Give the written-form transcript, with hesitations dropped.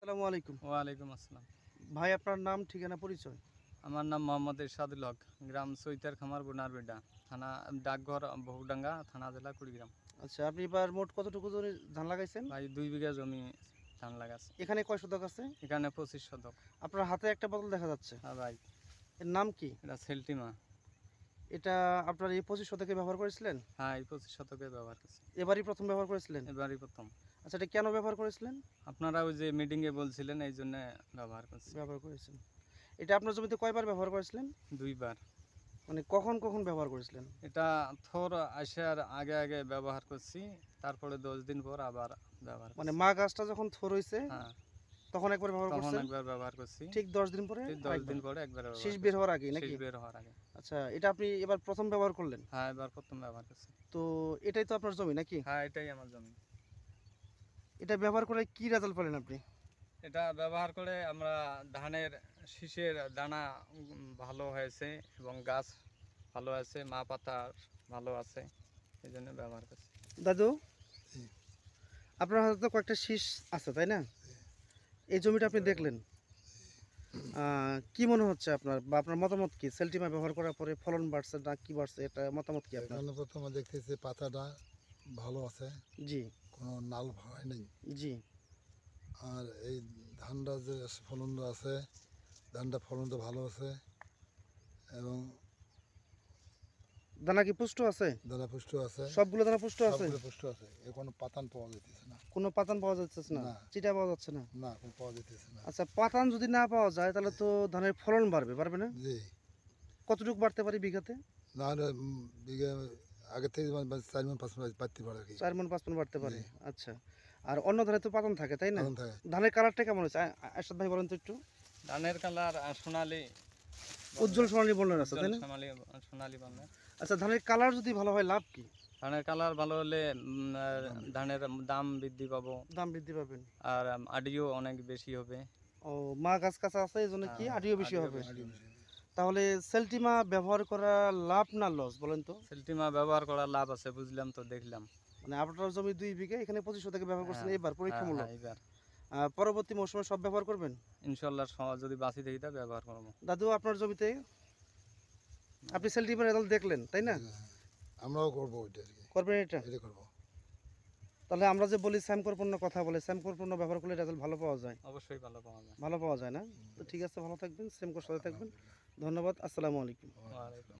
আসসালামু আলাইকুম। ওয়ালাইকুম আসসালাম। ভাই আপনার নাম, ঠিকানা, পরিচয়? আমার নাম মোহাম্মদ ইরশাদুল হক, গ্রাম সৈতার খামার বুনারবিডা, থানা ডাকঘর বহুডাঙ্গা, থানা জেলা কুড়িগ্রাম। আচ্ছা, আপনি এবার মোট কতটুকু জমি ধান লাগাইছেন? ভাই 2 বিঘা জমি ধান লাগাছে। এখানে কয় শতক আছে? এখানে 25 শতক। আপনার হাতে একটা বোতল দেখা যাচ্ছে। হ্যাঁ ভাই, এর নাম কি? এটা সেলটিমা। এটা আপনার এই 25 শতকে ব্যবহার করেছিলেন? হ্যাঁ, এই 25 শতকে ব্যবহার করছি। এবারই প্রথম ব্যবহার করেছিলেন? এবারই প্রথম। আচ্ছা, এটা কেন ব্যবহার করেছিলেন? আপনারা ওই যে মিটিংয়ে বলছিলেন, এই জন্য ব্যবহার করছি। ব্যবহার করেছেন। এটা আপনার জমিতে কয়বার ব্যবহার করেছিলেন? 2 বার। মানে কখন কখন ব্যবহার করেছিলেন? এটা থোর আসার আগে আগে ব্যবহার করছি, তারপরে 10 দিন পর আবার ব্যবহার মানে করছি। মা গাছটা যখন থোর হইছে হ্যাঁ, তখন একবার ব্যবহার তখন করছেন? একবার ব্যবহার করছি। ঠিক 10 দিন পরে ঠিক 10 দিন পরে একবার ব্যবহার শীষ করছি। বের হওয়ার আগে শীষ নাকি? বের হওয়ার আগে। আচ্ছা, এটা আপনি এবার প্রথম ব্যবহার করলেন। হ্যাঁ, এবার প্রথম ব্যবহার করছি। তো এটাই তো আপনার জমি নাকি? হ্যাঁ, এটাই আমার জমি। এটা ব্যবহার করে কি রেজাল্ট পেলেন আপনি? এটা ব্যবহার করে আমরা ধানের শীষের দানা ভালো হয়েছে এবং গাছ ভালো আছে, মা পাতা ভালো আছে, এই জন্য ব্যবহার করছি। দাদু, আপনার হাতে তো কয়েকটা শীষ আছে তাই না? এই জমিটা আপনি দেখলেন, কি মনে হচ্ছে আপনার, বা আপনার মতামত কি? সেলটিমা ব্যবহার করার পরে ফলন বাড়ছে না কি বাড়ছে, এটা মতামত কি আপনার? এখানে প্রথমে দেখতেছি পাতাটা ভালো আছে, জি কোনো নাল হয় নাই। জি। আর এই ধানটা যে ফলনটা আছে, ধানটা ফলনটা ভালো আছে এবং দানা কি পুষ্ট আছে? দানা পুষ্ট আছে, সবগুলো দানা পুষ্ট আছে? সবগুলো পুষ্ট আছে। এ কোনো পাতান পাওয়া যেতেছে না। কোনো পাতান পাওয়া যাচ্ছে না? না। চিটা পাওয়া যাচ্ছে না? না, কোনো পাওয়া যেতেছে না। আচ্ছা, পাতান যদি না পাওয়া যায় তাহলে তো ধানের ফলন বাড়বে, পারবে না? জি, কতটুকু বাড়তে পারি বিঘাতে? না হলে বিঘা আগে থেকে 4 মণ 5 মণ বাড়তে পারে আর কি। 4 মণ 5 মণ বাড়তে পারে। জি। আচ্ছা, আর অন্য ধারে তো পাতান থাকে তাই না? পাতান থাকে। ধানের কালারটা কেমন হচ্ছে আরশাদ ভাই, বলেন তো একটু। ধানের কালার সোনালি, উজ্জ্বল সোনালী বর্ণের আছে তাই না? সোনালি সোনালি বর্ণের। আচ্ছা, ধানের কালার যদি ভালো হয় লাভ কি? ধানের কালার ভালো হলে ধানের দাম বৃদ্ধি পাবো, দাম বৃদ্ধি পাবেন। আর আডিও অনেক বেশি হবে। ও, মা গাছ কাছা আছে এই জন্য কি হ্যাঁ, আডিও বেশি আডিও হবে? বেশি হবে। তাহলে সেলটিমা ব্যবহার করা লাভ না লস, বলেন তো? সেলটিমা ব্যবহার করার লাভ আছে, বুঝলাম তো, দেখলাম। মানে আপনার জমি 2 বিঘা, এখানে 25 শতকে ব্যবহার করছেন হ্যাঁ, এবার হ্যাঁ, পরীক্ষামূলক। হ্যাঁ, এবার পরবর্তী মৌসুমে সব ব্যবহার করবেন? ইনশাল্লাহ যদি বাঁচি দেখি তা ব্যবহার করবো। দাদু, আপনার জমিতে আপনি সেলটিমার রেজাল্ট দেখলেন তাই না? আমরাও করবো ওইটা আর কি, করবেন এটা? এটা করবো। তাহলে আমরা যে বলি স্যামকোরপূর্ণ কথা বলে, স্যামকোরপূর্ণ ব্যবহার করলে রেজাল্ট ভালো পাওয়া যায়। অবশ্যই ভালো পাওয়া যায়। ভালো পাওয়া যায় না? তো ঠিক আছে, ভালো থাকবেন, সেমকোর সাথে থাকবেন। ধন্যবাদ, আসসালামু আলাইকুম। ওয়ালাইকুম